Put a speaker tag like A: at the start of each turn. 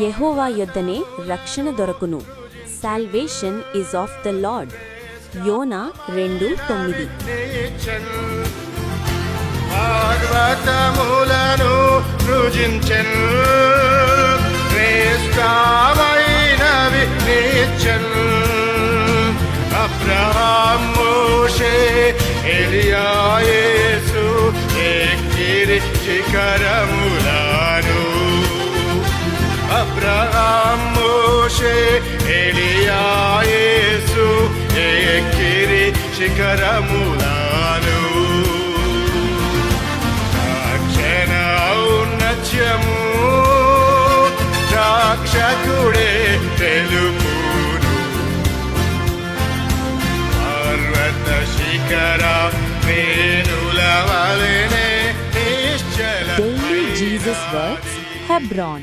A: యెహోవా యొద్దనే రక్షణ దొరకును. Salvation is of the Lord. యోనా 2:9.
B: భాగవతములను రుజించెన్, శ్రేష్టమైనవి నేర్చెన్. అబ్రహాము మోషే ఎలియా యేసు ఎక్కిరి శిఖరములను. అబ్రహాము మోషే ఎలియా యేసు ఎక్కిరి శిఖరములను. ఔన్నత్యము రక్షకుడే తెలుపును. పర్వత శిఖర వేణుల వలెనే నిశ్చల
A: Daily Jesus Words, Hebron.